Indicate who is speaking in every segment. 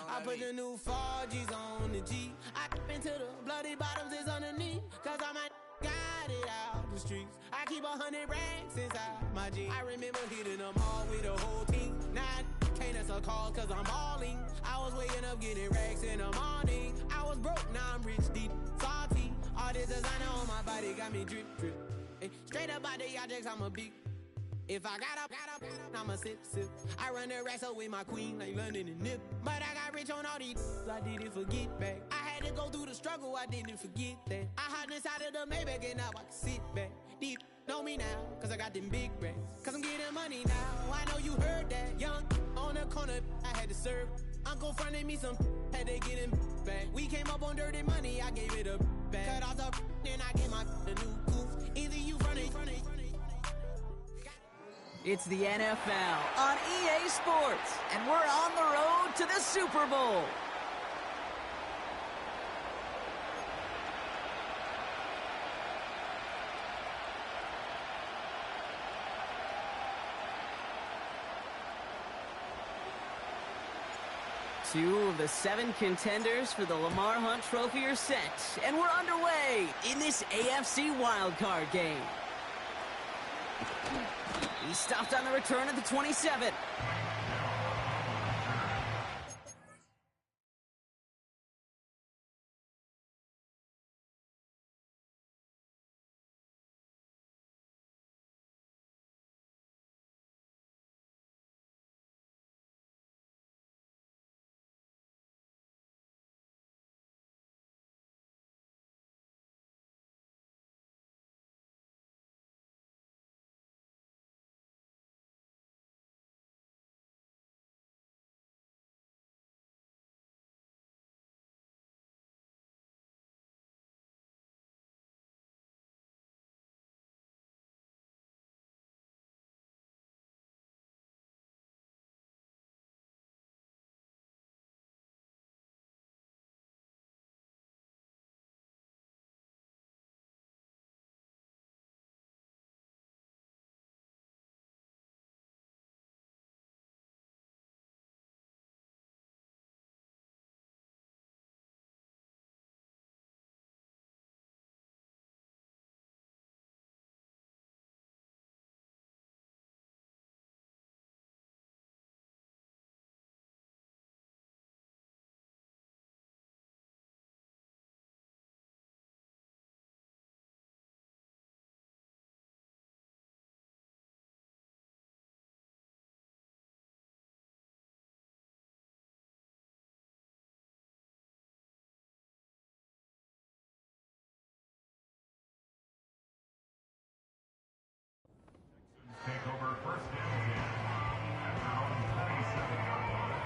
Speaker 1: I put the new 4Gs on the G. I into the bloody bottoms is underneath. Cause I might got it out the streets. I keep 100 racks inside my jeans. I remember hitting them all with the whole team. Now I can't answer calls cause I'm balling. I was waking up getting racks in the morning. I was broke, now I'm rich, deep, salty. All this designer on my body got me drip, drip. Hey, straight up out the objects, I'm a big. If I got up, I'ma sip. I run the racks up with my queen like London and Nip. But I got rich on all these, I didn't forget back. I had to go through the struggle, I didn't forget that. I hopped inside of the Maybach and now I can sit back. Deep, know me now, cause I got them big racks. Cause I'm getting money now, I know you heard that. Young, on the corner, I had to serve. Uncle fronted me some, had to get him back. We came up on dirty money, I gave it a back. Cut off the, then I gave my a new goof. Either you fronted.
Speaker 2: It's the NFL on EA Sports, and we're on the road to the Super Bowl. Two of the 7 contenders for the Lamar Hunt Trophy are set, and we're underway in this AFC wildcard game. He stopped on the return at the 27.
Speaker 3: Take over first down again at their own 27-yard line.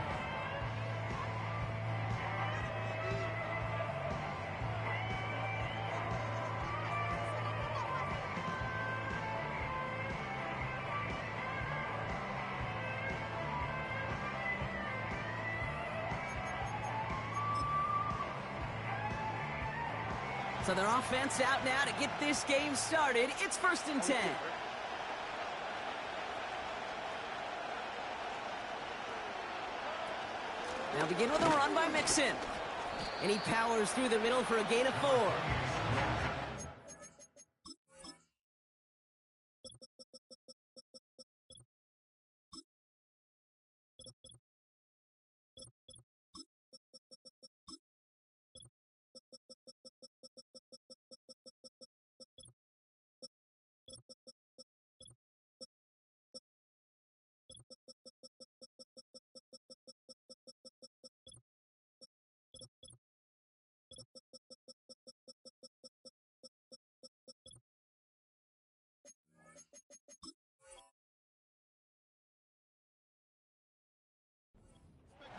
Speaker 2: So their offense out now to get this game started. It's 1st and 10. Now begin with a run by Mixon. And he powers through the middle for a gain of 4.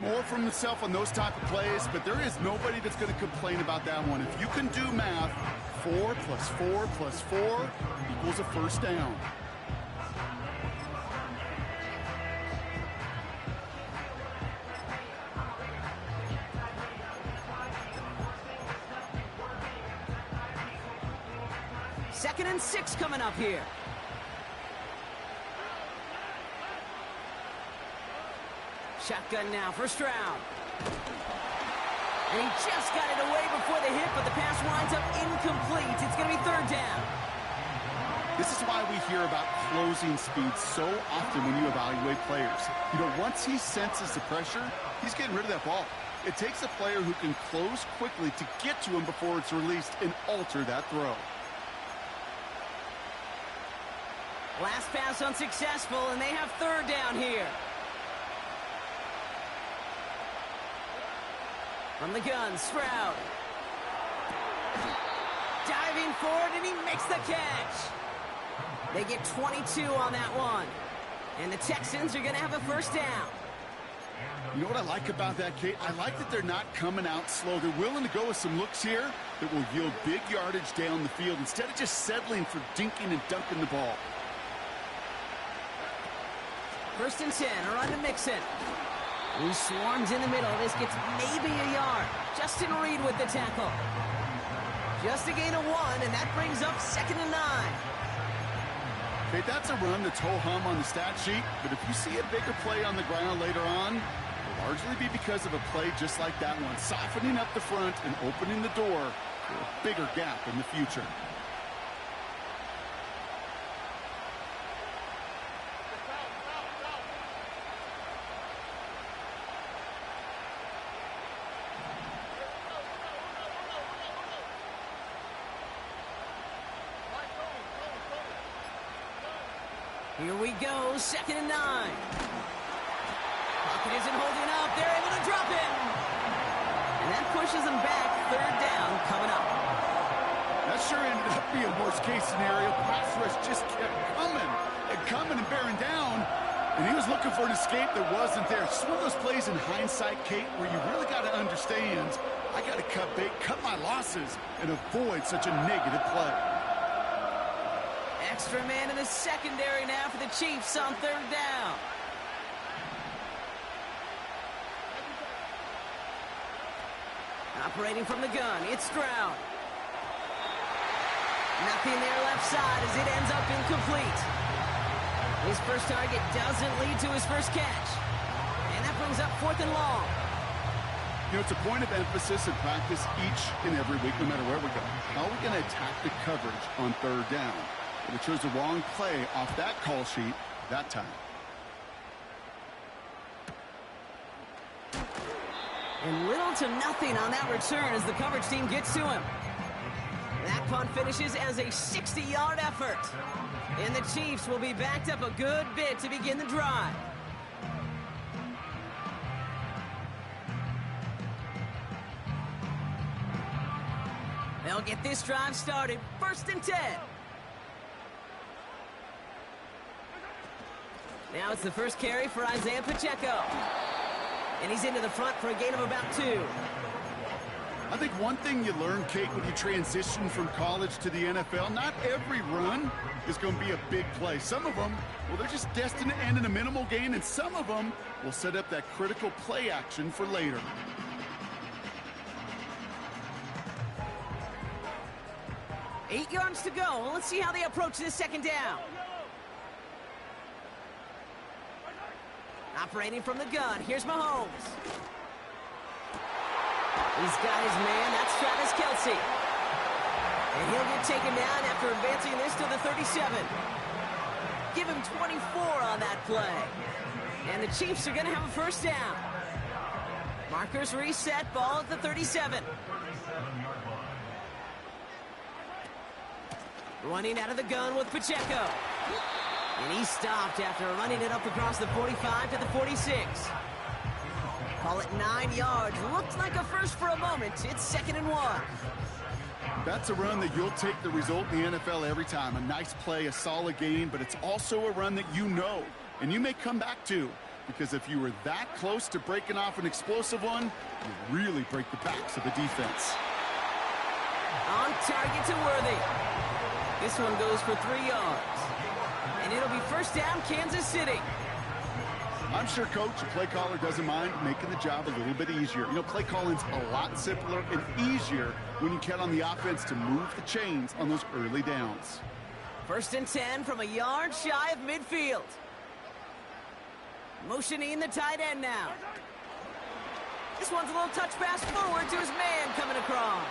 Speaker 4: More from himself on those type of plays, but there is nobody that's going to complain about that one. If you can do math, 4 plus 4 plus 4 equals a first down.
Speaker 2: Second and 6 coming up here. Shotgun now for Stroud. And he just got it away before the hit, but the pass winds up incomplete. It's going to be third down.
Speaker 4: This is why we hear about closing speed so often when you evaluate players. You know, once he senses the pressure, he's getting rid of that ball. It takes a player who can close quickly to get to him before it's released and alter that throw.
Speaker 2: Last pass unsuccessful, and they have third down here. From the gun, Stroud. Diving forward, and he makes the catch. They get 22 on that one. And the Texans are going to have a first down.
Speaker 4: You know what I like about that, Kate? I like that they're not coming out slow. They're willing to go with some looks here that will yield big yardage down the field instead of just settling for dinking and dunking the ball.
Speaker 2: First and 10, around to Mixon. He swarms in the middle. This gets maybe a yard. Justin Reed with the tackle. Just a gain of 1, and that brings up 2nd and 9.
Speaker 4: Okay, that's a run that's ho-hum on the stat sheet, but if you see a bigger play on the ground later on, it'll largely be because of a play just like that one, softening up the front and opening the door for a bigger gap in the future.
Speaker 2: Here we go, 2nd and 9. Pocket isn't holding up. They're able to drop him. And that pushes them back. Third down coming up.
Speaker 4: That sure ended up being worst-case scenario. Pass rush just kept coming and bearing down. And he was looking for an escape that wasn't there. It's one of those plays in hindsight, Kate, where you really got to understand, I got to cut bait, cut my losses, and avoid such a negative play.
Speaker 2: Extra man in the secondary now for the Chiefs on third down. Operating from the gun, it's Stroud. Nothing there left side as it ends up incomplete. His first target doesn't lead to his first catch. And that brings up 4th and long.
Speaker 4: You know, it's a point of emphasis in practice each and every week, no matter where we go. How are we going to attack the coverage on third down? We chose the wrong play off that call sheet that time.
Speaker 2: And little to nothing on that return as the coverage team gets to him. That punt finishes as a 60-yard effort. And the Chiefs will be backed up a good bit to begin the drive. They'll get this drive started. 1st and 10. Now it's the first carry for Isaiah Pacheco. And he's into the front for a gain of about 2.
Speaker 4: I think one thing you learn, Kate, when you transition from college to the NFL, not every run is going to be a big play. Some of them, well, they're just destined to end in a minimal gain, and some of them will set up that critical play action for later.
Speaker 2: Eight yards to go. Let's see how they approach this second down. Operating from the gun, here's Mahomes. He's got his man, that's Travis Kelce. And he'll get taken down after advancing this to the 37. Give him 24 on that play. And the Chiefs are going to have a first down. Markers reset, ball at the 37. Running out of the gun with Pacheco. And he stopped after running it up across the 45 to the 46. Call it 9 yards. Looked like a first for a moment. It's 2nd and 1.
Speaker 4: That's a run that you'll take the result in the NFL every time. A nice play, a solid gain, but it's also a run that you know and you may come back to, because if you were that close to breaking off an explosive one, you really break the backs of the defense.
Speaker 2: On target to Worthy. This one goes for 3 yards. And it'll be first down, Kansas City.
Speaker 4: I'm sure Coach, the play caller, doesn't mind making the job a little bit easier. You know, play calling's a lot simpler and easier when you count on the offense to move the chains on those early downs.
Speaker 2: 1st and 10 from a yard shy of midfield. Motioning the tight end now. This one's a little touch pass forward to his man coming across.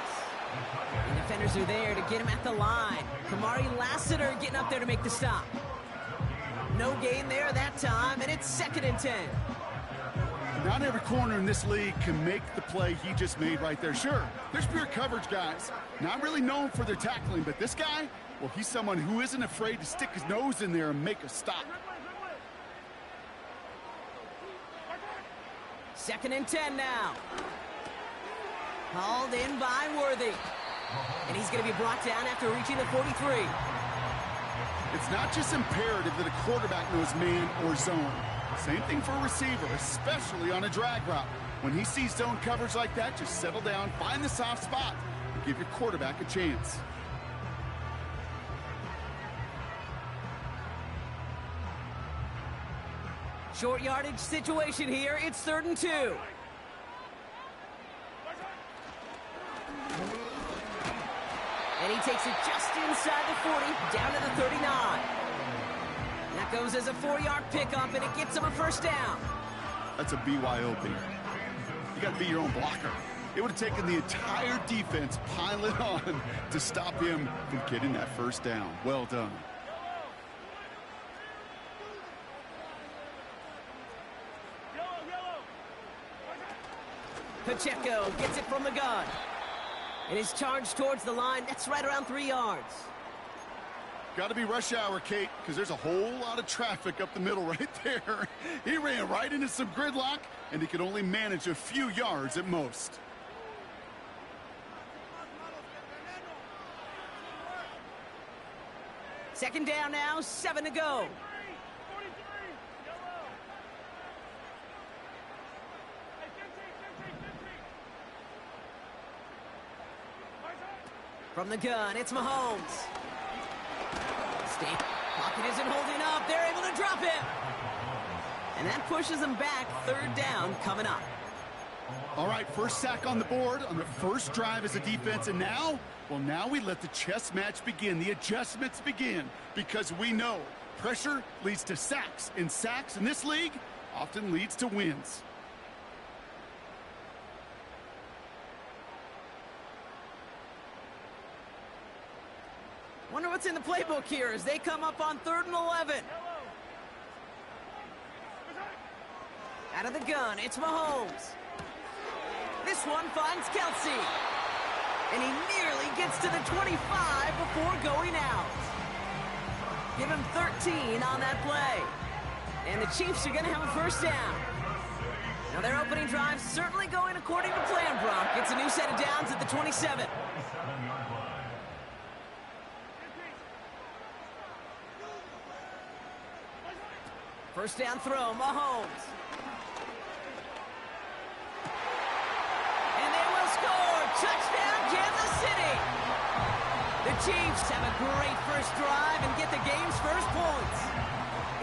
Speaker 2: The defenders are there to get him at the line. Kamari Lassiter getting up there to make the stop. No gain there that time, and it's 2nd and 10.
Speaker 4: Not every corner in this league can make the play he just made right there. Sure, there's pure coverage guys. Not really known for their tackling, but this guy, well, he's someone who isn't afraid to stick his nose in there and make a stop.
Speaker 2: 2nd and 10 now. Hauled in by Worthy. And he's going to be brought down after reaching the 43.
Speaker 4: It's not just imperative that a quarterback knows man or zone. Same thing for a receiver, especially on a drag route. When he sees zone coverage like that, just settle down, find the soft spot, and give your quarterback a chance.
Speaker 2: Short yardage situation here. It's 3rd and 2. And he takes it just inside the 40, down to the 39. That goes as a 4-yard pickup, and it gets him a 1st down.
Speaker 4: That's a BYOB. You got to be your own blocker. It would have taken the entire defense piling on to stop him from getting that 1st down. Well done.
Speaker 2: Pacheco gets it from the gun. And is charged towards the line. That's right around 3 yards.
Speaker 4: Got to be rush hour, Kate, because there's a whole lot of traffic up the middle right there. He ran right into some gridlock, and he could only manage a few yards at most.
Speaker 2: Second down now, 7 to go. From the gun, it's Mahomes. State pocket isn't holding up. They're able to drop him. And that pushes them back. 3rd down coming up.
Speaker 4: All right, 1st sack on the board on the 1st drive as a defense. And now, well, now we let the chess match begin. The adjustments begin because we know pressure leads to sacks. And sacks in this league often leads to wins.
Speaker 2: Wonder what's in the playbook here as they come up on 3rd and 11. Out of the gun, it's Mahomes. This one finds Kelsey. And he nearly gets to the 25 before going out. Give him 13 on that play. And the Chiefs are going to have a 1st down. Now their opening drive certainly going according to plan, Brock. It's a new set of downs at the 27. First down throw, Mahomes. And they will score. Touchdown, Kansas City. The Chiefs have a great 1st drive and get the game's 1st points.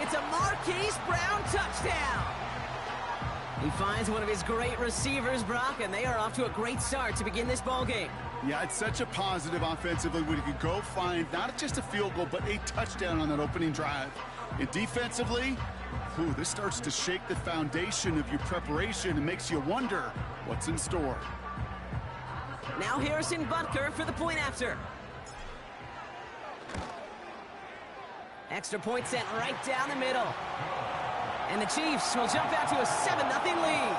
Speaker 2: It's a Marquise Brown touchdown. He finds one of his great receivers, Brock, and they are off to a great start to begin this ball game.
Speaker 4: Yeah, it's such a positive offensively when you could go find not just a field goal, but a touchdown on that opening drive. And defensively, this starts to shake the foundation of your preparation and makes you wonder what's in store.
Speaker 2: Now Harrison Butker for the point after. Extra point sent right down the middle. And the Chiefs will jump out to a 7-0 lead.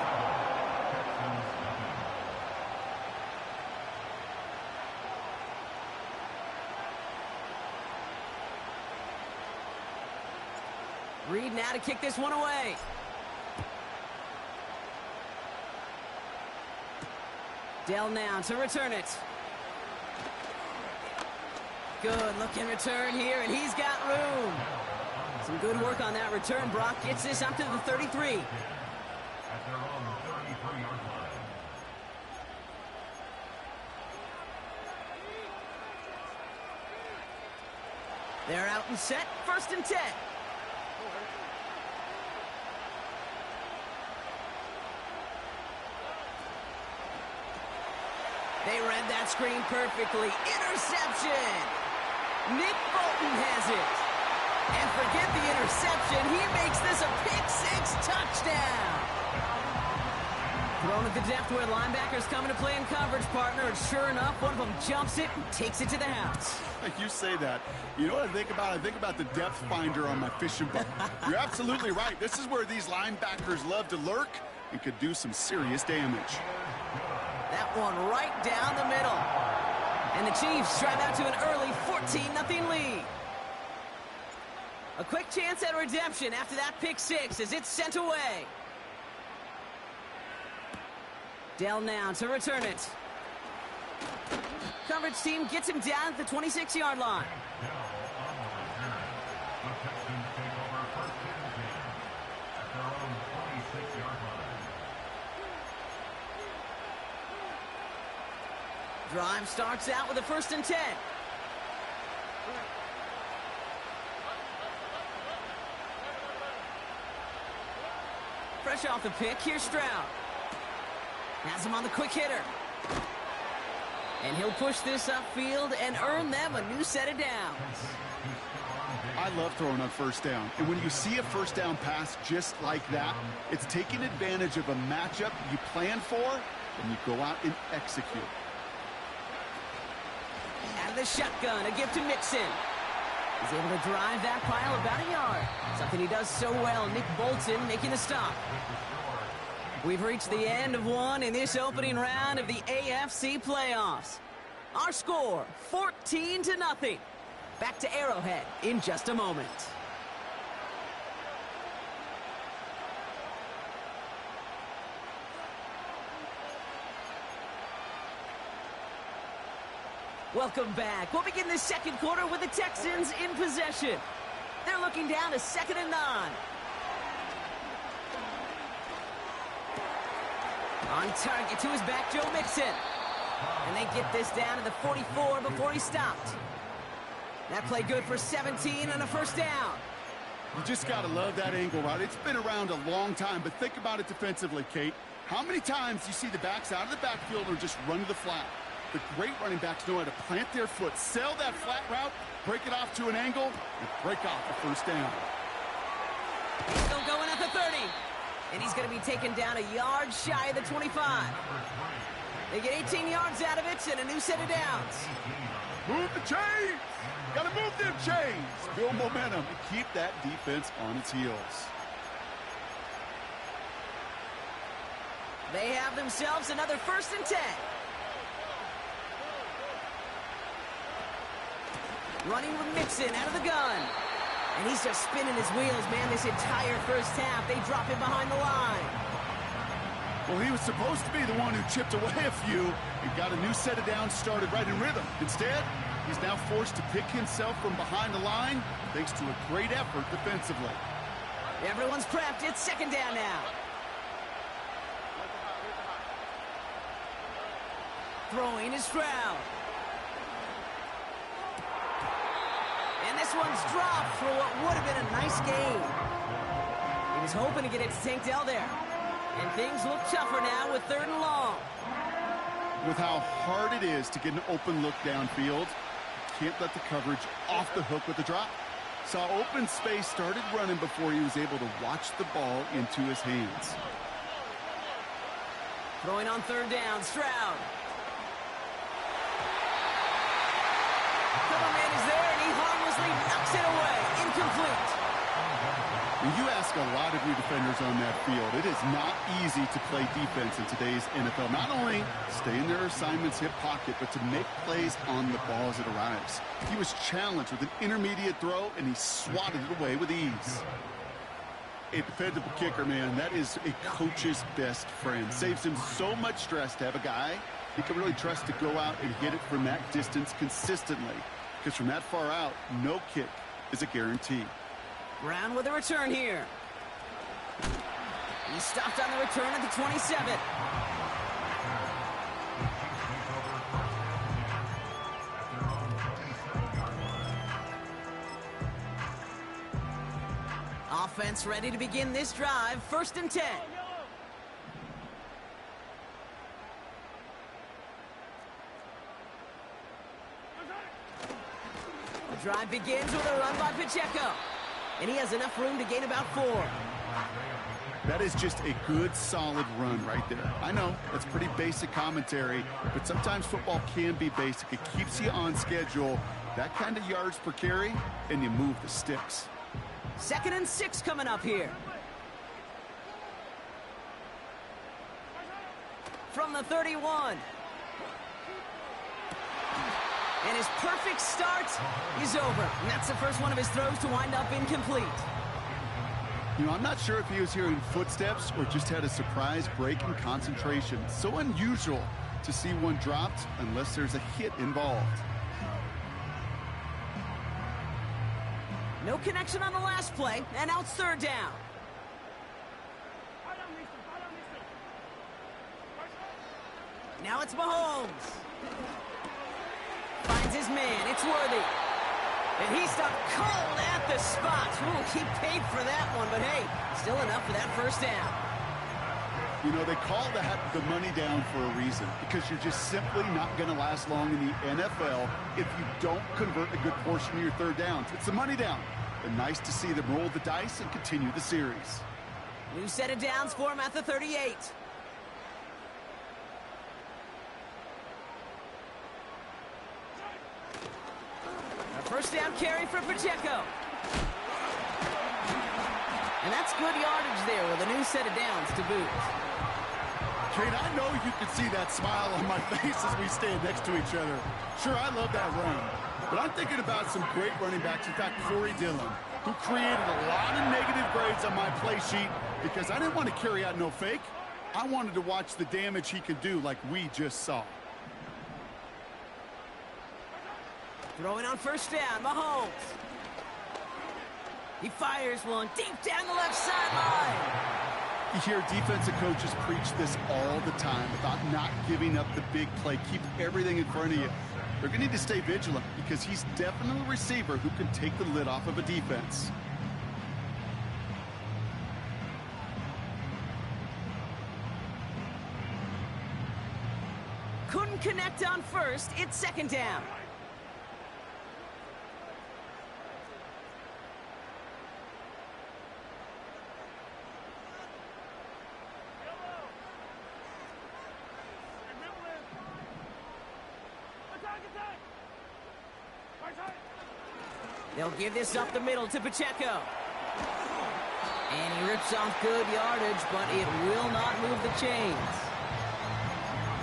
Speaker 2: Reed now to kick this one away. Dell now to return it. Good looking return here, and he's got room. Some good work on that return. Brock gets this up to the 33.
Speaker 3: At their own 33-yard line.
Speaker 2: They're out and set. 1st and 10. They read that screen perfectly. Interception. Nick Bolton has it. And forget the interception. He makes this a pick-6 touchdown. Thrown at the depth where linebackers coming to play in coverage, partner. And sure enough, one of them jumps it and takes it to the house.
Speaker 4: You say that. You know what I think about? I think about the depth finder on my fishing boat. You're absolutely right. This is where these linebackers love to lurk and could do some serious damage.
Speaker 2: That one right down the middle. And the Chiefs drive out to an early 14-0 lead. A quick chance at redemption after that pick-6 as it's sent away. Dell now to return it. Coverage team gets him down at the 26-yard line.
Speaker 3: Now on the return, the Texans take over first and 10 at their own 26-yard line.
Speaker 2: Drive starts out with a 1st and 10. Fresh off the pick, here's Stroud. Has him on the quick hitter. And he'll push this upfield and earn them a new set of downs.
Speaker 4: I love throwing on first down. And when you see a first down pass just like that, it's taking advantage of a matchup you plan for, and you go out and execute.
Speaker 2: Out of the shotgun, a give to Mixon. He's able to drive that pile about a yard. Something he does so well. Nick Bolton making the stop. We've reached the end of one in this opening round of the AFC playoffs. Our score, 14-0. Back to Arrowhead in just a moment. Welcome back. We'll begin the second quarter with the Texans in possession. They're looking down to 2nd and 9. On target to his back, Joe Mixon. And they get this down to the 44 before he stopped. That play good for 17 and a first down.
Speaker 4: You just got to love that angle route. It's been around a long time, but think about it defensively, Kate. How many times you see the backs out of the backfield or just run to the flat? The great running backs know how to plant their foot, sell that flat route, break it off to an angle, and break off the first down.
Speaker 2: Still going at the 30. And he's going to be taken down a yard shy of the 25. They get 18 yards out of it and a new set of downs.
Speaker 4: Move the chains! Gotta move them chains! Build momentum and keep that defense on its heels.
Speaker 2: They have themselves another 1st and 10. Running with Mixon out of the gun. And he's just spinning his wheels, man, this entire first half. They drop him behind the line.
Speaker 4: Well, he was supposed to be the one who chipped away a few and got a new set of downs started right in rhythm. Instead, he's now forced to pick himself from behind the line thanks to a great effort defensively.
Speaker 2: Everyone's prepped. It's 2nd down now. Throwing is Stroud. And this one's dropped for what would have been a nice gain. He was hoping to get it to Tank Dell there. And things look tougher now with 3rd and long.
Speaker 4: With how hard it is to get an open look downfield, you can't let the coverage off the hook with the drop. Saw open space, started running before he was able to watch the ball into his hands.
Speaker 2: Throwing on 3rd down, Stroud. Cover man is there, and he harmlessly knocks it away. Incomplete.
Speaker 4: When you ask a lot of your defenders on that field, it is not easy to play defense in today's NFL. Not only stay in their assignment's hip pocket, but to make plays on the ball as it arrives. He was challenged with an intermediate throw, and he swatted it away with ease. A dependable kicker, man, that is a coach's best friend. Saves him so much stress to have a guy he can really trust to go out and hit it from that distance consistently. Because from that far out, no kick is a guarantee.
Speaker 2: Brown with a return here. He stopped on the return at the 27. Offense ready to begin this drive. 1st and 10. The drive begins with a run by Pacheco. And he has enough room to gain about 4.
Speaker 4: That is just a good, solid run right there. I know, that's pretty basic commentary, but sometimes football can be basic. It keeps you on schedule, that kind of yards per carry, and you move the sticks.
Speaker 2: 2nd and 6 coming up here. From the 31. And his perfect start is over. And that's the first one of his throws to wind up incomplete.
Speaker 4: You know, I'm not sure if he was hearing footsteps or just had a surprise break in concentration. So unusual to see one dropped unless there's a hit involved.
Speaker 2: No connection on the last play, and now it's 3rd down. Now it's Mahomes. Finds his man, it's Worthy. And he stopped cold at the spot. Ooh, he paid for that one, but hey, still enough for that 1st down.
Speaker 4: You know, they call that the money down for a reason, because you're just simply not going to last long in the NFL if you don't convert a good portion of your 3rd downs. It's the money down. But nice to see them roll the dice and continue the series.
Speaker 2: New set of downs for him at the 38. A 1st down carry for Pacheco. And that's good yardage there with a new set of downs to boot.
Speaker 4: Kate, I know you can see that smile on my face as we stand next to each other. Sure, I love that run. But I'm thinking about some great running backs. In fact, Corey Dillon, who created a lot of negative grades on my play sheet because I didn't want to carry out no fake. I wanted to watch the damage he could do like we just saw.
Speaker 2: Throwing on 1st down, Mahomes. He fires one deep down the left sideline.
Speaker 4: You hear defensive coaches preach this all the time about not giving up the big play. Keep everything in front of you. They're going to need to stay vigilant because he's definitely a receiver who can take the lid off of a defense.
Speaker 2: Couldn't connect on 1st. It's 2nd down. They'll give this up the middle to Pacheco. And he rips off good yardage, but it will not move the chains.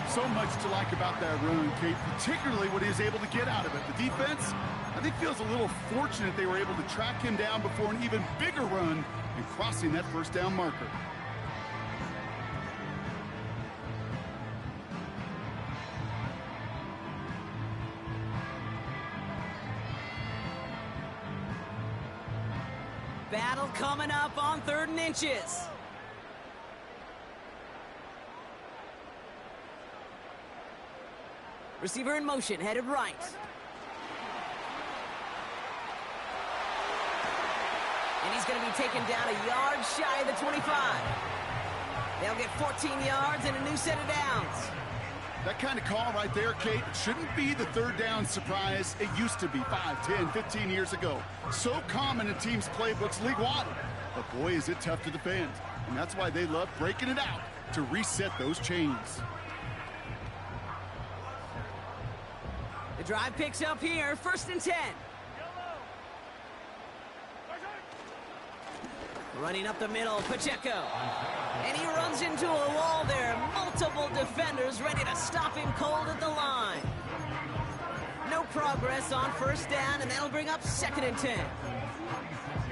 Speaker 4: So much to like about that run, Kate, particularly what he was able to get out of it. The defense, I think, feels a little fortunate they were able to track him down before an even bigger run and crossing that 1st down marker.
Speaker 2: Battle coming up on 3rd and inches. Receiver in motion, headed right. And he's going to be taken down a yard shy of the 25. They'll get 14 yards and a new set of downs.
Speaker 4: That kind of call right there, Kate, shouldn't be the 3rd down surprise. It used to be 5, 10, 15 years ago. So common in teams' playbooks league-wide. But boy, is it tough to defend. And that's why they love breaking it out to reset those chains.
Speaker 2: The drive picks up here, 1st and 10. Running up the middle, Pacheco. And he runs into a wall there. Multiple defenders ready to stop him cold at the line. No progress on 1st down, and that'll bring up 2nd and 10.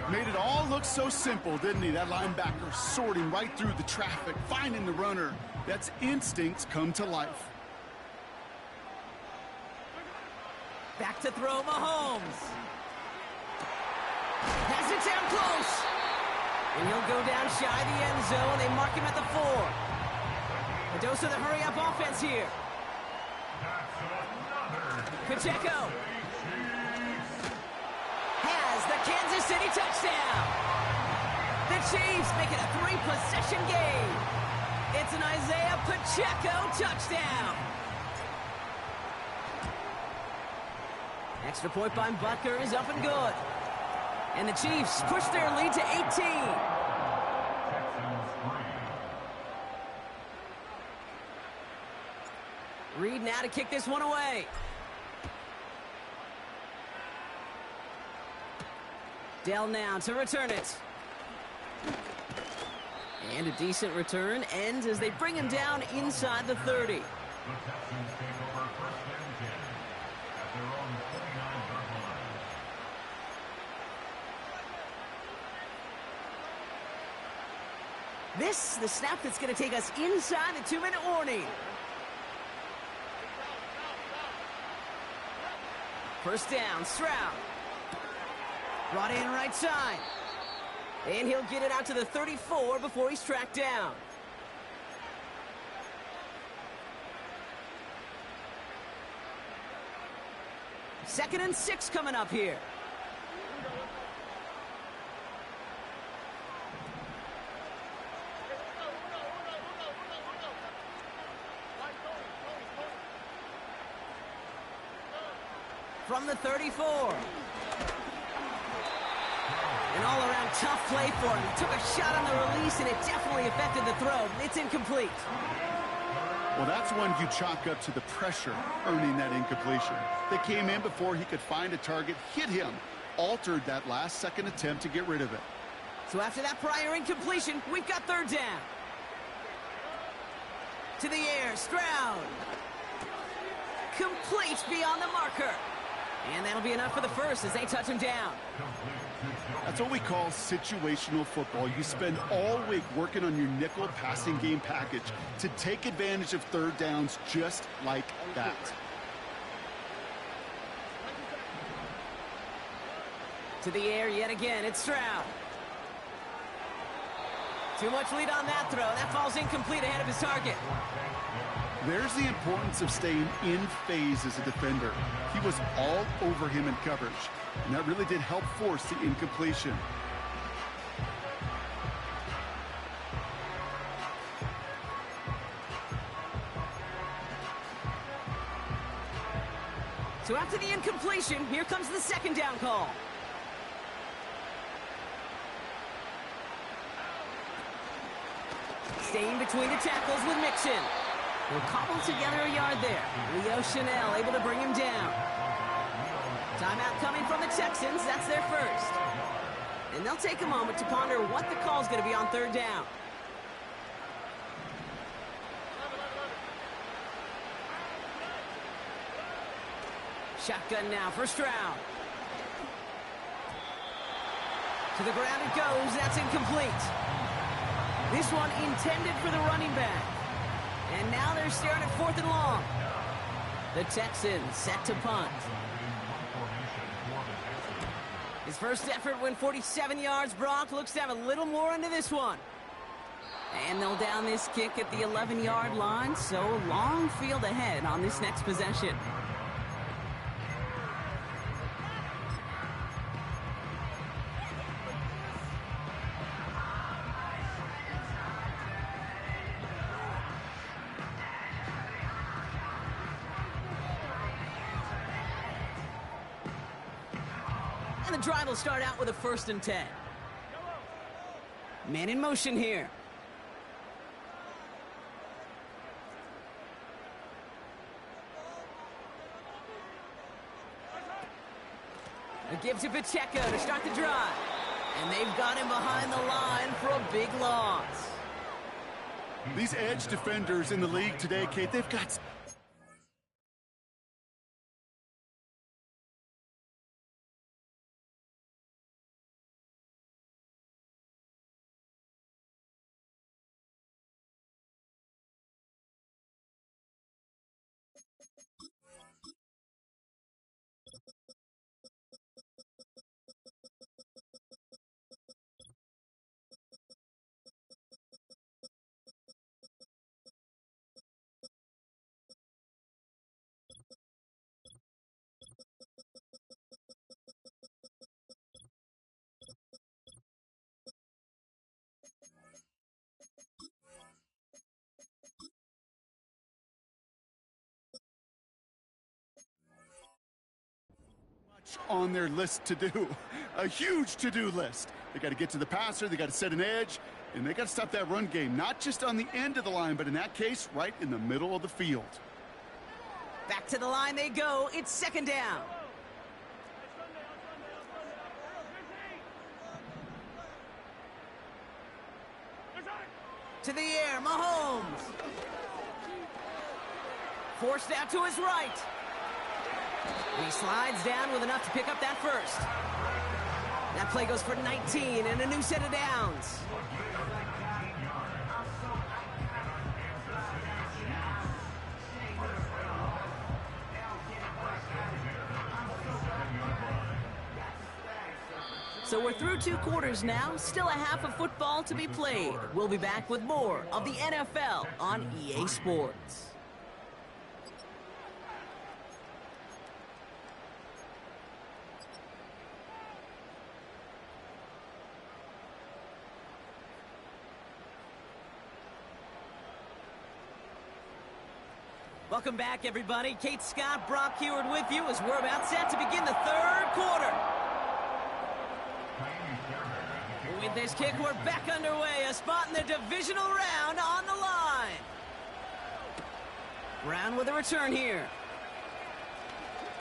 Speaker 4: Made it all look so simple, didn't he? That linebacker sorting right through the traffic, finding the runner. That's instincts come to life.
Speaker 2: Back to throw, Mahomes. Has it down close. And he'll go down shy of the end zone. They mark him at the 4. A dose of the hurry-up offense here. Pacheco has the Kansas City touchdown. The Chiefs make it a 3-possession game. It's an Isaiah Pacheco touchdown. Extra point by Butker is up and good. And the Chiefs push their lead to 18.
Speaker 3: Texans 3.
Speaker 2: Reed now to kick this one away. Dell now to return it. And a decent return ends as they bring him down inside the 30.
Speaker 3: The Texans take over first and 10 at their own 29-yard line.
Speaker 2: This, the snap that's going to take us inside the 2-minute warning. First down, Stroud. Brought in right side. And he'll get it out to the 34 before he's tracked down. Second and 6 coming up here. From the 34. An all-around tough play for him. He took a shot on the release, and it definitely affected the throw. It's incomplete.
Speaker 4: Well, that's one you chalk up to the pressure earning that incompletion. They came in before he could find a target, hit him, altered that last-second attempt to get rid of it.
Speaker 2: So after that prior incompletion, we've got third down. To the air, Stroud. Complete beyond the marker. And that'll be enough for the first as they touch him down.
Speaker 4: That's what we call situational football. You spend all week working on your nickel passing game package to take advantage of third downs just like that.
Speaker 2: To the air yet again, it's Stroud. Too much lead on that throw. That falls incomplete ahead of his target.
Speaker 4: There's the importance of staying in phase as a defender. He was all over him in coverage, and that really did help force the incompletion.
Speaker 2: So after the incompletion, here comes the second down call. Staying between the tackles with Mixon. Will cobble together a yard there. Leo Chanel able to bring him down. Timeout coming from the Texans. That's their first. And they'll take a moment to ponder what the call's going to be on third down. Shotgun now for Stroud. To the ground it goes. That's incomplete. This one intended for the running back. And now they're staring at 4th and long. The Texans set to punt. His first effort went 47 yards. Brock looks to have a little more into this one. And they'll down this kick at the 11-yard line. So long field ahead on this next possession. And the drive will start out with a 1st and 10. Man in motion here. A give to Pacheco to start the drive. And they've got him behind the line for a big loss.
Speaker 4: These edge defenders in the league today, Kate, they've got... on their list to do. A huge to-do list. They got to get to the passer, they got to set an edge, and they got to stop that run game, not just on the end of the line, but in that case, right in the middle of the field.
Speaker 2: Back to the line they go. It's second down. To the air, Mahomes. Forced out to his right. And he slides down with enough to pick up that first. That play goes for 19 and a new set of downs. So we're through 2 quarters now, still a half of football to be played. We'll be back with more of the NFL on EA Sports. Welcome back, everybody. Kate Scott, Brock Heward with you as we're about set to begin the 3rd quarter. With this kick, we're back underway. A spot in the divisional round on the line. Brown with a return here.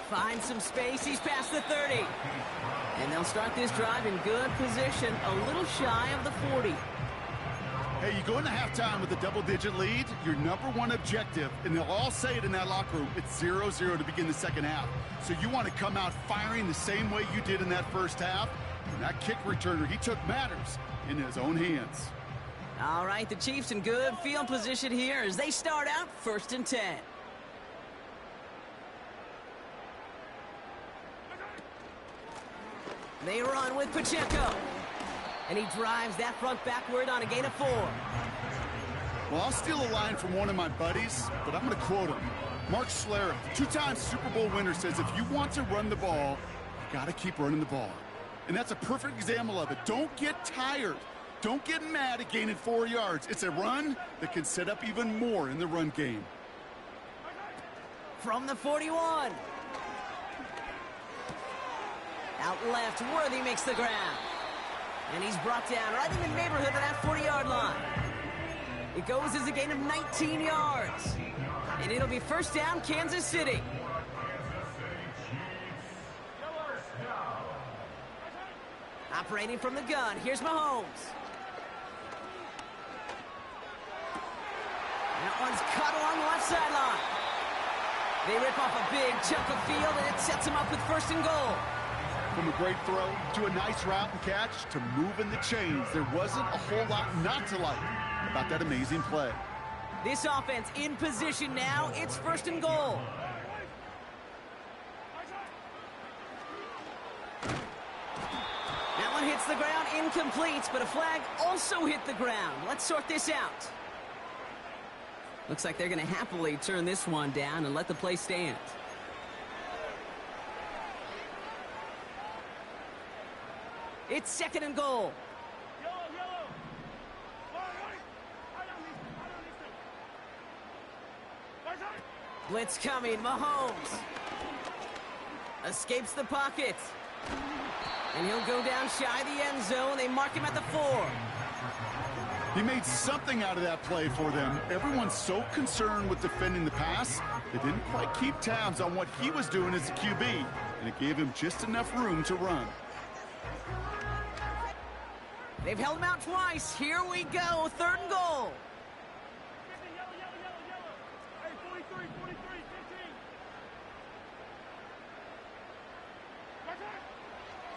Speaker 2: Finds some space. He's past the 30. And they'll start this drive in good position, a little shy of the 40.
Speaker 4: Hey, you go into halftime with a double-digit lead, your number one objective, and they'll all say it in that locker room, it's 0-0 to begin the second half. So you want to come out firing the same way you did in that first half. And that kick returner, he took matters in his own hands.
Speaker 2: All right, the Chiefs in good field position here as they start out 1st and 10. They run with Pacheco. And he drives that front backward on a gain of 4.
Speaker 4: Well, I'll steal a line from one of my buddies, but I'm going to quote him. Mark Schlereth, 2-time Super Bowl winner, says if you want to run the ball, you got to keep running the ball. And that's a perfect example of it. Don't get tired. Don't get mad at gaining 4 yards. It's a run that can set up even more in the run game.
Speaker 2: From the 41. Out left, Worthy makes the ground. And he's brought down right in the neighborhood of that 40-yard line. It goes as a gain of 19 yards. And it'll be first down, Kansas City. Operating from the gun, here's Mahomes. That one's cut along the left sideline. They rip off a big chunk of field, and it sets them up with 1st and goal.
Speaker 4: From a great throw to a nice route and catch to moving the chains, there wasn't a whole lot not to like about that amazing play.
Speaker 2: This offense in position now. It's 1st and goal. That one hits the ground, incomplete, but a flag also hit the ground. Let's sort this out. Looks like they're going to happily turn this one down and let the play stand. It's 2nd and goal. Blitz coming, Mahomes. Escapes the pocket. And he'll go down shy of the end zone. They mark him at the 4.
Speaker 4: He made something out of that play for them. Everyone's so concerned with defending the pass, they didn't quite keep tabs on what he was doing as a QB, and it gave him just enough room to run.
Speaker 2: They've held him out twice. Here we go, 3rd and goal.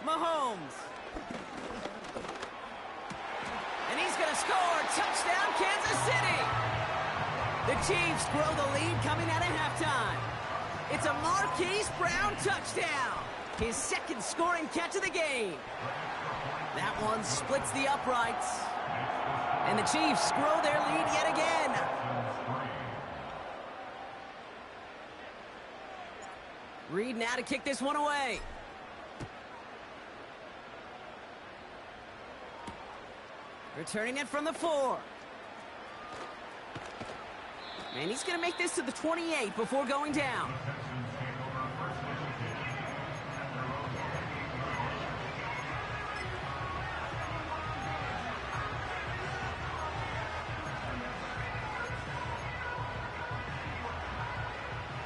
Speaker 2: Mahomes. And he's going to score. Touchdown, Kansas City. The Chiefs grow the lead coming out of halftime. It's a Marquise Brown touchdown. His 2nd scoring catch of the game. That one splits the uprights. And the Chiefs grow their lead yet again. Reed now to kick this one away. Returning it from the 4. And he's going to make this to the 28 before going down.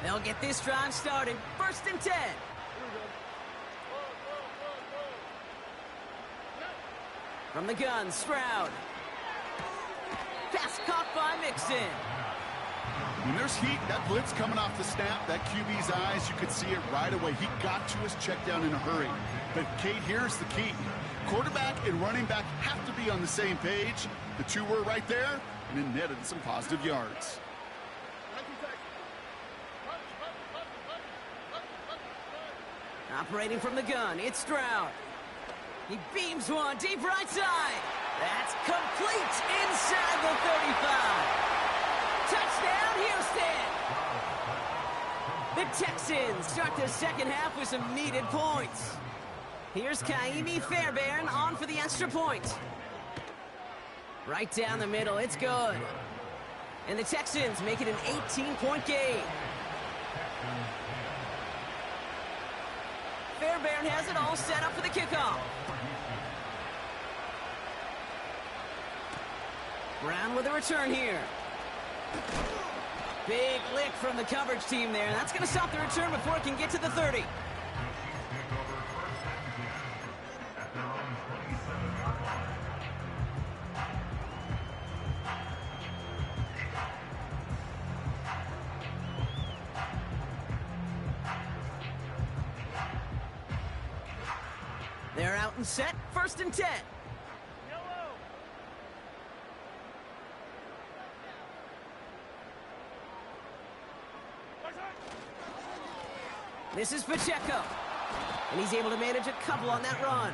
Speaker 2: They'll get this drive started. 1st and 10. From the gun, Stroud. Pass caught by Mixon.
Speaker 4: When there's heat, that blitz coming off the snap, that QB's eyes, you could see it right away. He got to his check down in a hurry. But, Kate, here's the key. Quarterback and running back have to be on the same page. The two were right there, and it netted some positive yards.
Speaker 2: Operating from the gun, it's Stroud. He beams one deep right side. That's complete inside the 35. Touchdown, Houston! The Texans start their second half with some needed points. Here's Kaimi Fairbairn on for the extra point. Right down the middle, it's good. And the Texans make it an 18-point game. Fairbairn has it all set up for the kickoff. Brown with a return here. Big lick from the coverage team there. That's going to stop the return before it can get to the 30. They're out and set. 1st and 10. This is Pacheco. And he's able to manage a couple on that run.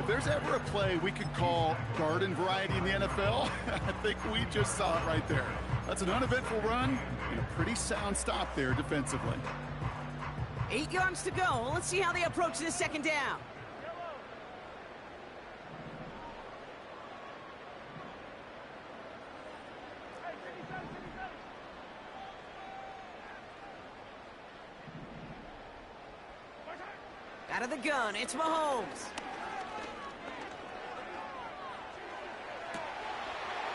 Speaker 4: If there's ever a play we could call garden variety in the NFL, I think we just saw it right there. That's an uneventful run and a pretty sound stop there defensively.
Speaker 2: 8 yards to go. Let's see how they approach this second down. Out of the gun, it's Mahomes.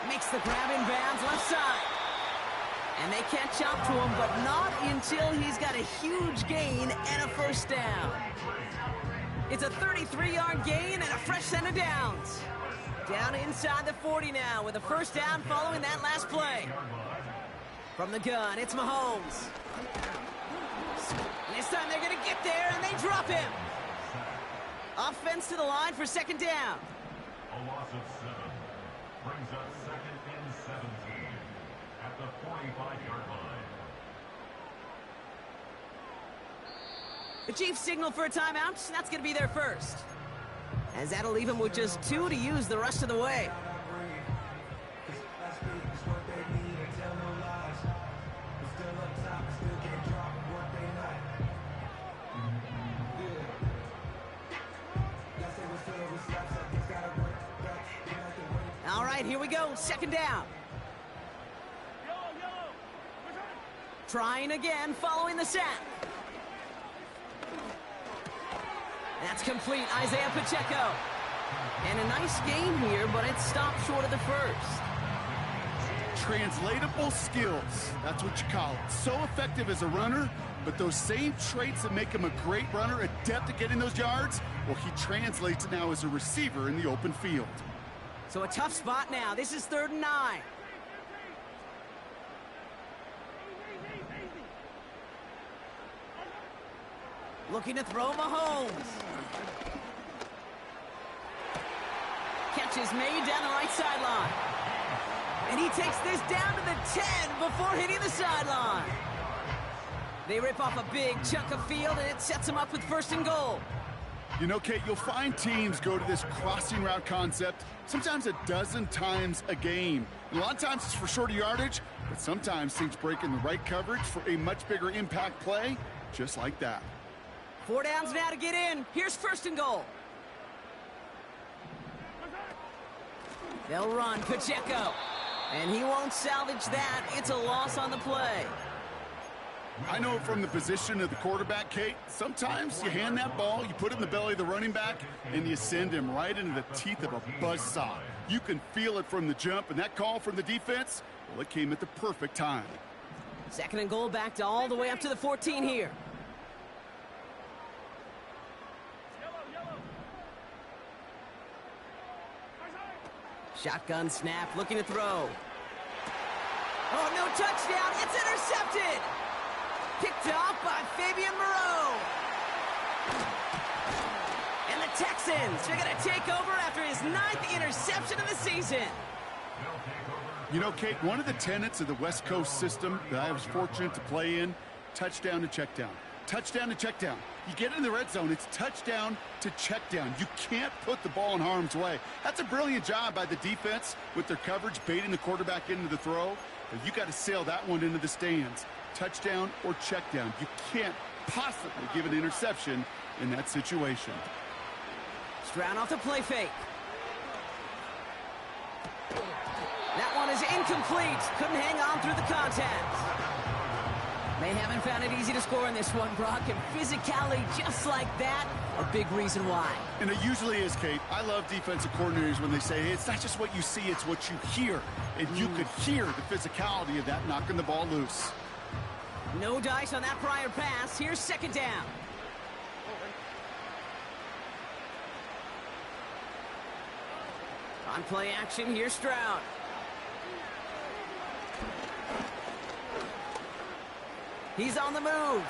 Speaker 2: Makes the grab in bounds left side. And they catch up to him, but not until he's got a huge gain and a first down. It's a 33-yard gain and a fresh set of downs. Down inside the 40 now with a first down following that last play. From the gun, it's Mahomes. This time they're going to get there, and they drop him. Offense to the line for second down.
Speaker 3: A loss of 7 brings up 2nd and 17 at the 45-yard line.
Speaker 2: The Chiefs signal for a timeout. That's going to be their first. As that'll leave him with just 2 to use the rest of the way. All right, here we go. Second down. Trying again, following the sack. That's complete, Isaiah Pacheco. And a nice game here, but it stopped short of the first.
Speaker 4: Translatable skills, that's what you call it. So effective as a runner, but those same traits that make him a great runner, adept at getting those yards, well, he translates it now as a receiver in the open field.
Speaker 2: So a tough spot now. This is 3rd and 9. Looking to throw Mahomes. Catch is made down the right sideline. And he takes this down to the 10 before hitting the sideline. They rip off a big chunk of field, and it sets them up with 1st and goal.
Speaker 4: You know, Kate, you'll find teams go to this crossing route concept sometimes a dozen times a game. And a lot of times it's for shorter yardage, but sometimes teams break in the right coverage for a much bigger impact play, just like that.
Speaker 2: 4 downs now to get in. Here's 1st and goal. They'll run Pacheco. And he won't salvage that. It's a loss on the play.
Speaker 4: I know from the position of the quarterback, Kate, sometimes you hand that ball, you put it in the belly of the running back, and you send him right into the teeth of a buzzsaw. You can feel it from the jump, and that call from the defense, well, it came at the perfect time.
Speaker 2: Second and goal, backed all the way up to the 14 here. Shotgun snap, looking to throw. Oh, no touchdown. It's intercepted. Picked off by Fabian Moreau. And the Texans are going to take over after his 9th interception of the season.
Speaker 4: You know, Kate, one of the tenets of the West Coast system that I was fortunate to play in, touchdown to check down. Touchdown to check down. You get in the red zone, it's touchdown to check down. You can't put the ball in harm's way. That's a brilliant job by the defense with their coverage, baiting the quarterback into the throw. But you got to sail that one into the stands. Touchdown or check down. You can't possibly give an interception in that situation.
Speaker 2: Stroud off the play fake. That one is incomplete. Couldn't hang on through the contact. They haven't found it easy to score in this one, Brock, and physicality just like that, a big reason why.
Speaker 4: And it usually is, Kate. I love defensive coordinators when they say, hey, it's not just what you see, it's what you hear. And you could hear the physicality of that knocking the ball loose.
Speaker 2: No dice on that prior pass. Here's second down. On play action, here's Stroud. He's on the move.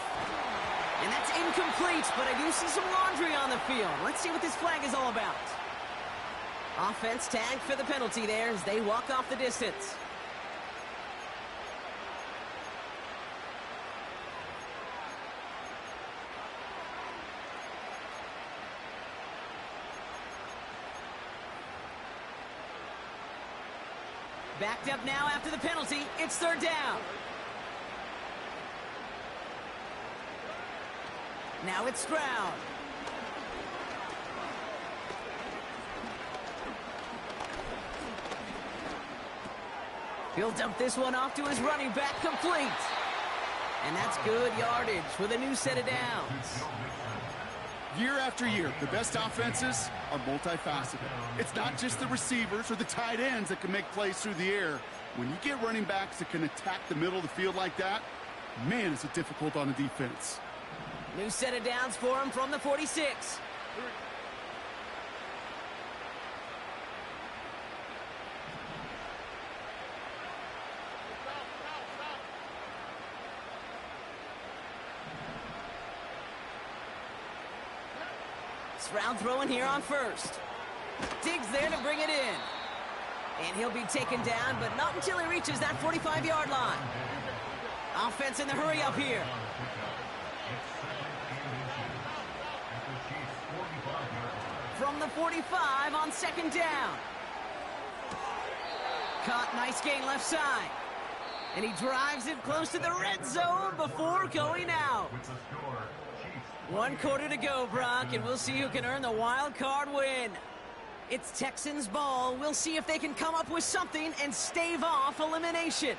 Speaker 2: And that's incomplete, but I do see some laundry on the field. Let's see what this flag is all about. Offense tagged for the penalty there as they walk off the distance. Backed up now after the penalty. It's third down. Now it's Stroud. He'll dump this one off to his running back, complete. And that's good yardage with a new set of downs.
Speaker 4: Year after year, the best offenses are multifaceted. It's not just the receivers or the tight ends that can make plays through the air. When you get running backs that can attack the middle of the field like that, man, is it difficult on the defense.
Speaker 2: New set of downs for him from the 46. Stroud throwing here on first. Diggs there to bring it in. And he'll be taken down, but not until he reaches that 45-yard line. Offense in the hurry up here. From the 45 on second down. Caught, nice gain left side. And he drives it close to the red zone before going out. 1 quarter to go, Brock, and we'll see who can earn the wild card win. It's Texans ball. We'll see if they can come up with something and stave off elimination.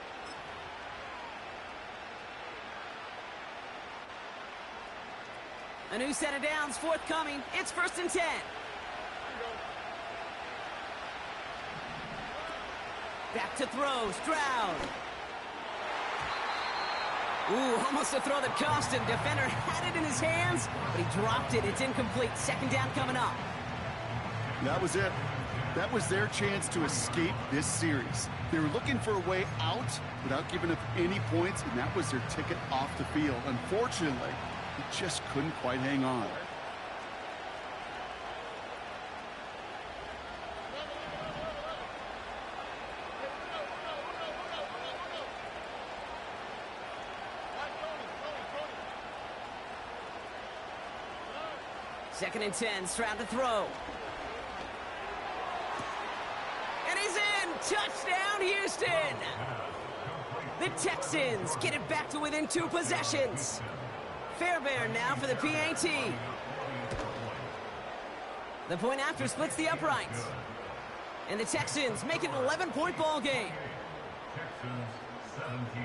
Speaker 2: A new set of downs forthcoming. It's 1st and 10. Back to throw, Stroud. Ooh, almost a throw that cost him. Defender had it in his hands, but he dropped it. It's incomplete. Second down coming up.
Speaker 4: That was it. That was their chance to escape this series. They were looking for a way out without giving up any points, and that was their ticket off the field. Unfortunately, he just couldn't quite hang on.
Speaker 2: Second and 10, Stroud to throw. And he's in! Touchdown, Houston! The Texans get it back to within 2 possessions. Fairbairn now for the PAT. The point after splits the uprights. And the Texans make it an 11-point ball game.
Speaker 3: Texans 17.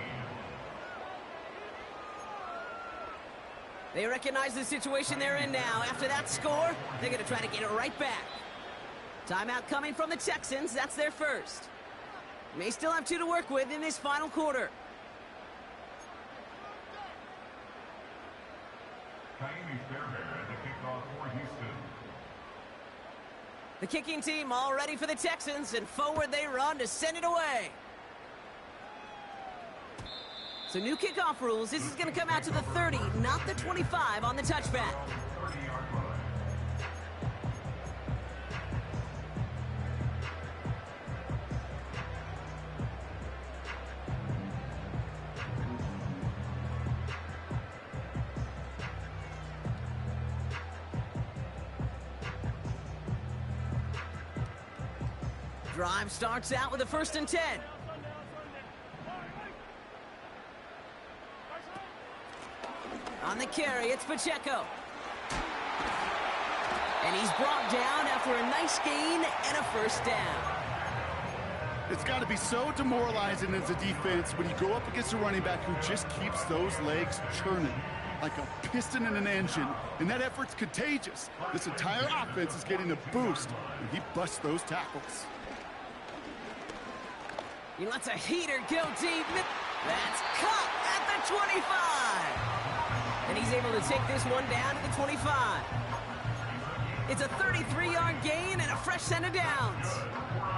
Speaker 2: They recognize the situation they're in now. After that score, they're going to try to get it right back. Timeout coming from the Texans. That's their first. May still have 2 to work with in this final quarter.
Speaker 3: Fairbairn at the kickoff for Houston.
Speaker 2: The kicking team all ready for the Texans, and forward they run to send it away. So new kickoff rules. This is going to come out to the 30, not the 25 on the touchback.
Speaker 3: 30-yard line.
Speaker 2: Drive starts out with a 1st and 10. On the carry, it's Pacheco. And he's brought down after a nice gain and a 1st down.
Speaker 4: It's got to be so demoralizing as a defense when you go up against a running back who just keeps those legs churning like a piston in an engine, and that effort's contagious. This entire offense is getting a boost, and he busts those tackles.
Speaker 2: He lets a heater go deep. That's caught at the 25. And he's able to take this one down to the 25. It's a 33-yard gain and a fresh set of downs.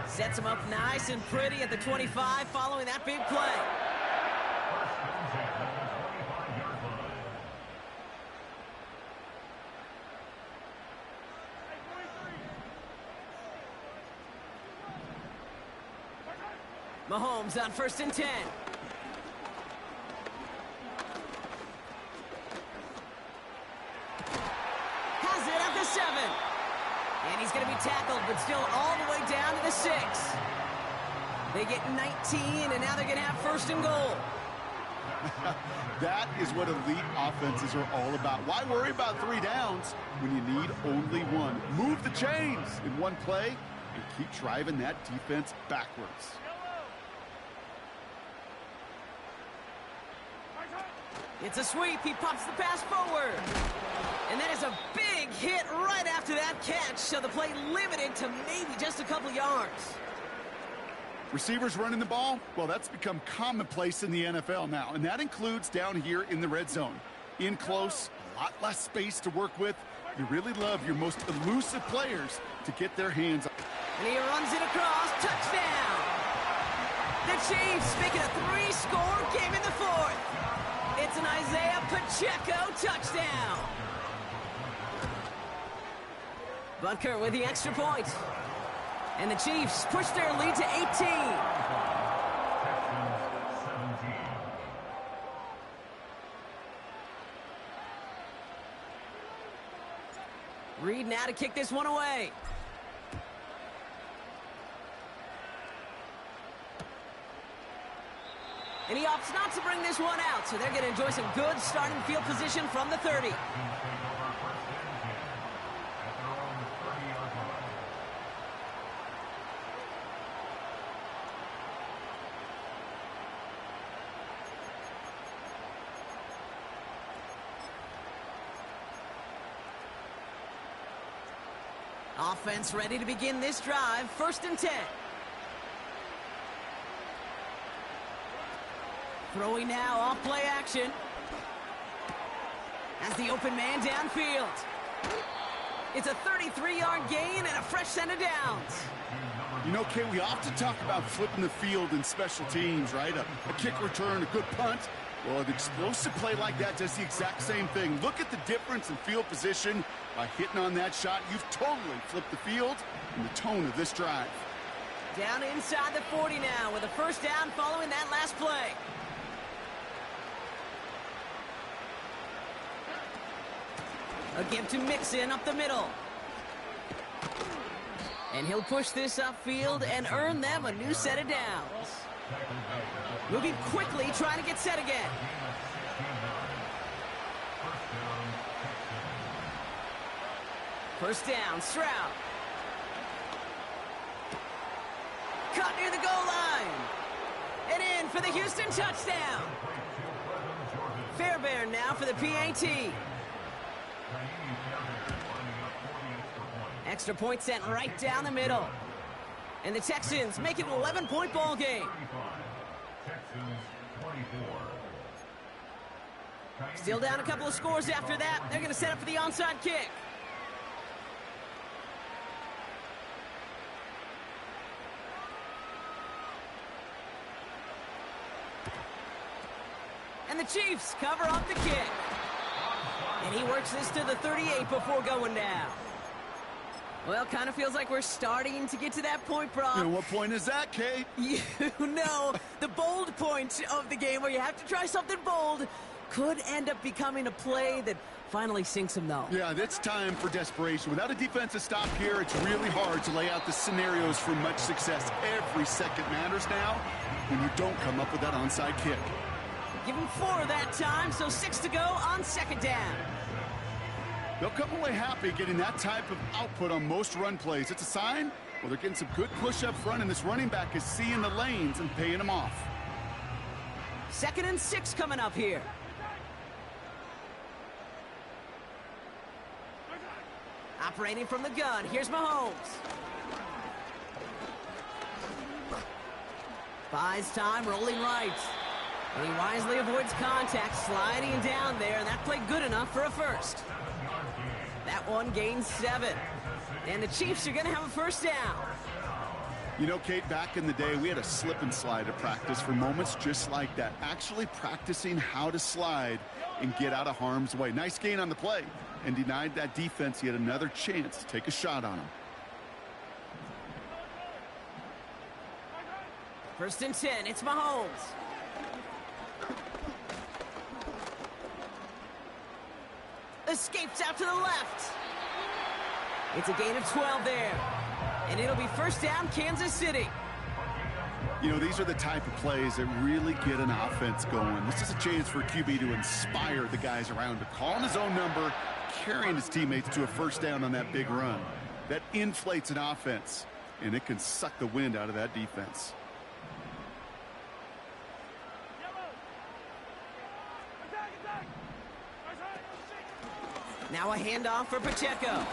Speaker 2: Sets him up nice and pretty at the 25 following that big play. Mahomes on 1st and 10. Has it at the 7. And he's going to be tackled, but still all the way down to the 6. They get 19, and now they're going to have 1st and goal.
Speaker 4: That is what elite offenses are all about. Why worry about 3 downs when you need only 1? Move the chains in one play and keep driving that defense backwards.
Speaker 2: It's a sweep. He pops the pass forward. And that is a big hit right after that catch, so the play limited to maybe just a couple yards.
Speaker 4: Receivers running the ball, well, that's become commonplace in the NFL now, and that includes down here in the red zone. In close, a lot less space to work with. You really love your most elusive players to get their hands on.
Speaker 2: And he runs it across. Touchdown! The Chiefs make it a 3-score game in the 4th. It's an Isaiah Pacheco touchdown. Butker with the extra point. And the Chiefs push their lead to 18.
Speaker 3: Texans 17.
Speaker 2: Reed now to kick this one away. And he opts not to bring this one out, so they're going to enjoy some good starting field position from the 30. Offense ready to begin this drive. 1st and 10. Throwing now off play action. As the open man downfield. It's a 33-yard gain and a fresh set of downs.
Speaker 4: You know, Kay, we often talk about flipping the field in special teams, right? A kick return, a good punt. Well, an explosive play like that does the exact same thing. Look at the difference in field position. By hitting on that shot, you've totally flipped the field and the tone of this drive.
Speaker 2: Down inside the 40 now with a 1st down following that last play. A give to Mixon up the middle. And he'll push this upfield and earn them a new set of downs. Moving quickly, trying to get set again. First down, Stroud. Cut near the goal line. And in for the Houston touchdown. Fairbairn now for the PAT. Extra point sent right down the middle. And the Texans make it an 11-point ball game.
Speaker 3: Texans 24.
Speaker 2: Still down a couple of scores after that. They're going to set up for the onside kick. And the Chiefs cover up the kick. And he works this to the 38 before going down. Well, kind of feels like we're starting to get to that point, Brock.
Speaker 4: And what point is that, Kate?
Speaker 2: You know, the bold point of the game where you have to try something bold could end up becoming a play that finally sinks him, though.
Speaker 4: Yeah, it's time for desperation. Without a defensive stop here, it's really hard to lay out the scenarios for much success. Every second matters now when you don't come up with that onside kick.
Speaker 2: Give him 4 that time, so 6 to go on second down.
Speaker 4: They'll come away happy getting that type of output on most run plays. It's a sign, well, they're getting some good push up front, and this running back is seeing the lanes and paying them off.
Speaker 2: 2nd and 6 coming up here. Operating from the gun, here's Mahomes. Buys time, rolling right. And he wisely avoids contact, sliding down there, and that played good enough for a first. That one gains 7. And the Chiefs are going to have a first down.
Speaker 4: You know, Kate, back in the day, we had a slip and slide at practice for moments just like that. Actually practicing how to slide and get out of harm's way. Nice gain on the play, and denied that defense yet another chance to take a shot on him.
Speaker 2: 1st and 10, it's Mahomes. Escapes out to the left. It's a gain of 12 there. And it'll be first down, Kansas City.
Speaker 4: You know, these are the type of plays that really get an offense going. This is a chance for QB to inspire the guys around him, calling his own number, carrying his teammates to a first down on that big run. That inflates an offense, and it can suck the wind out of that defense.
Speaker 2: Now a handoff for Pacheco.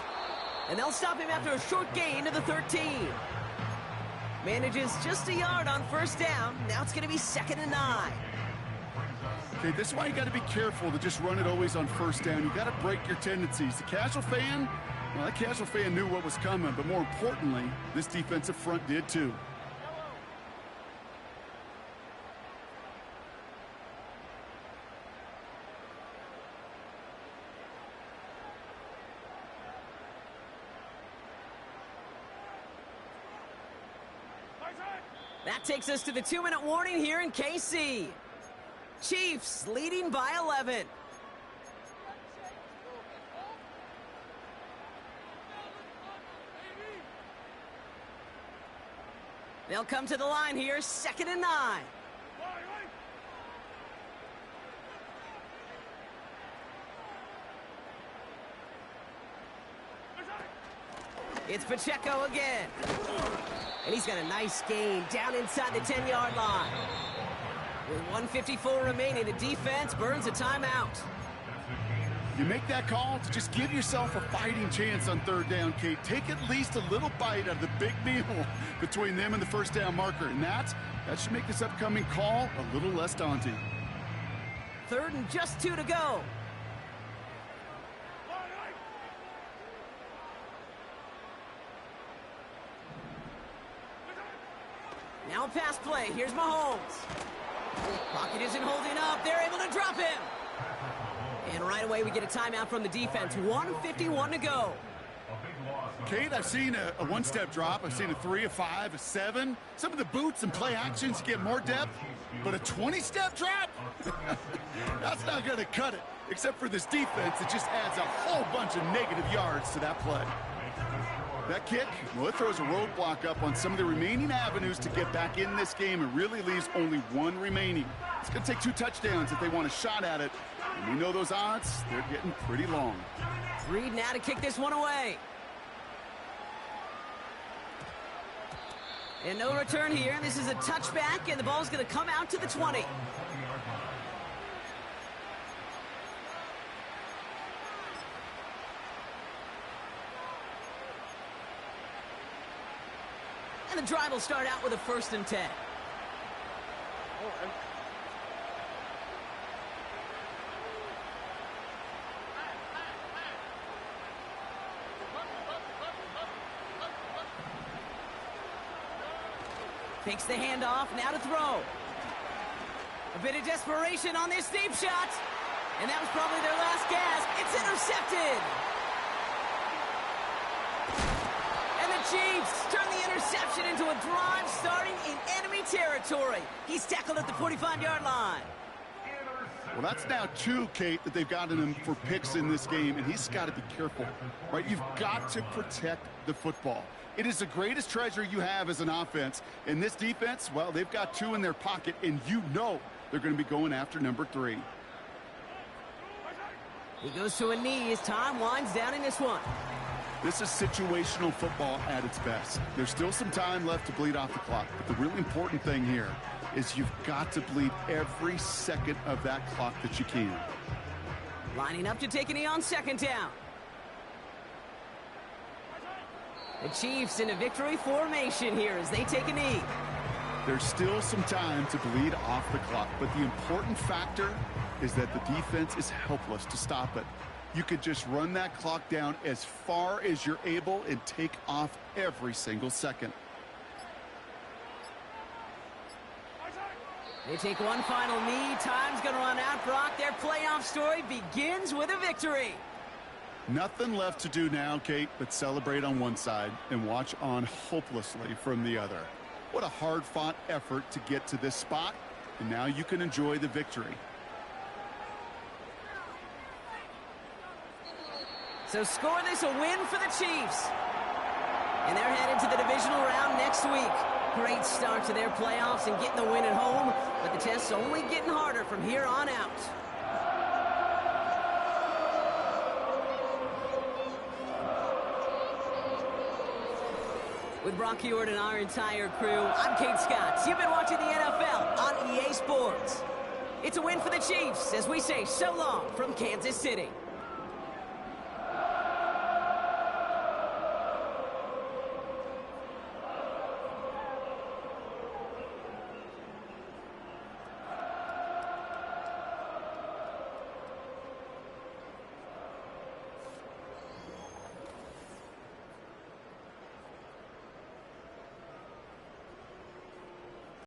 Speaker 2: And they'll stop him after a short gain to the 13. Manages just a yard on first down. Now it's going to be 2nd and 9.
Speaker 4: Okay, this is why you got to be careful to just run it always on first down. You got to break your tendencies. The casual fan, well, that casual fan knew what was coming, but more importantly, this defensive front did too.
Speaker 2: That takes us to the 2-minute warning here in KC. Chiefs leading by 11. They'll come to the line here, 2nd and 9. It's Pacheco again. And he's got a nice gain down inside the 10-yard line. With 1:54 remaining, the defense burns a timeout.
Speaker 4: You make that call to just give yourself a fighting chance on third down, Kate. Take at least a little bite out of the big meal between them and the first down marker. And that should make this upcoming call a little less daunting.
Speaker 2: 3rd and just 2 to go. Now a pass play. Here's Mahomes. Pocket isn't holding up. They're able to drop him. And right away we get a timeout from the defense. 1:51 to go.
Speaker 4: Kate, I've seen a one-step drop. I've seen a 3, a 5, a 7. Some of the boots and play actions get more depth. But a 20-step drop? That's not going to cut it. Except for this defense, it just adds a whole bunch of negative yards to that play. That kick, well, it throws a roadblock up on some of the remaining avenues to get back in this game and really leaves only one remaining. It's going to take 2 touchdowns if they want a shot at it. And we know those odds, they're getting pretty long.
Speaker 2: Reed now to kick this one away. And no return here. This is a touchback, and the ball's going to come out to the 20. And the drive will start out with a 1st and 10. Fakes the handoff, now to throw. A bit of desperation on this deep shot. And that was probably their last gasp. It's intercepted. And the Chiefs turn the interception into a drive starting in enemy territory. He's tackled at the 45-yard line.
Speaker 4: Well, that's now 2, Kate, that they've gotten him for picks in this game, and he's got to be careful, right? You've got to protect the football. It is the greatest treasure you have as an offense. And this defense, well, they've got 2 in their pocket, and you know they're going to be going after number 3.
Speaker 2: He goes to a knee as time winds down in this one.
Speaker 4: This is situational football at its best. There's still some time left to bleed off the clock, but the really important thing here is you've got to bleed every second of that clock that you can.
Speaker 2: Lining up to take a knee on second down. The Chiefs in a victory formation here as they take a knee.
Speaker 4: There's still some time to bleed off the clock, but the important factor is that the defense is helpless to stop it. You could just run that clock down as far as you're able and take off every single second.
Speaker 2: They take one final knee. Time's going to run out, Brock. Their playoff story begins with a victory.
Speaker 4: Nothing left to do now, Kate, but celebrate on one side and watch on hopelessly from the other. What a hard-fought effort to get to this spot, and now you can enjoy the victory.
Speaker 2: So score this a win for the Chiefs. And they're headed to the divisional round next week. Great start to their playoffs and getting the win at home, but the test's only getting harder from here on out. With Brock Heward and our entire crew, I'm Kate Scott. You've been watching the NFL on EA Sports. It's a win for the Chiefs as we say so long from Kansas City.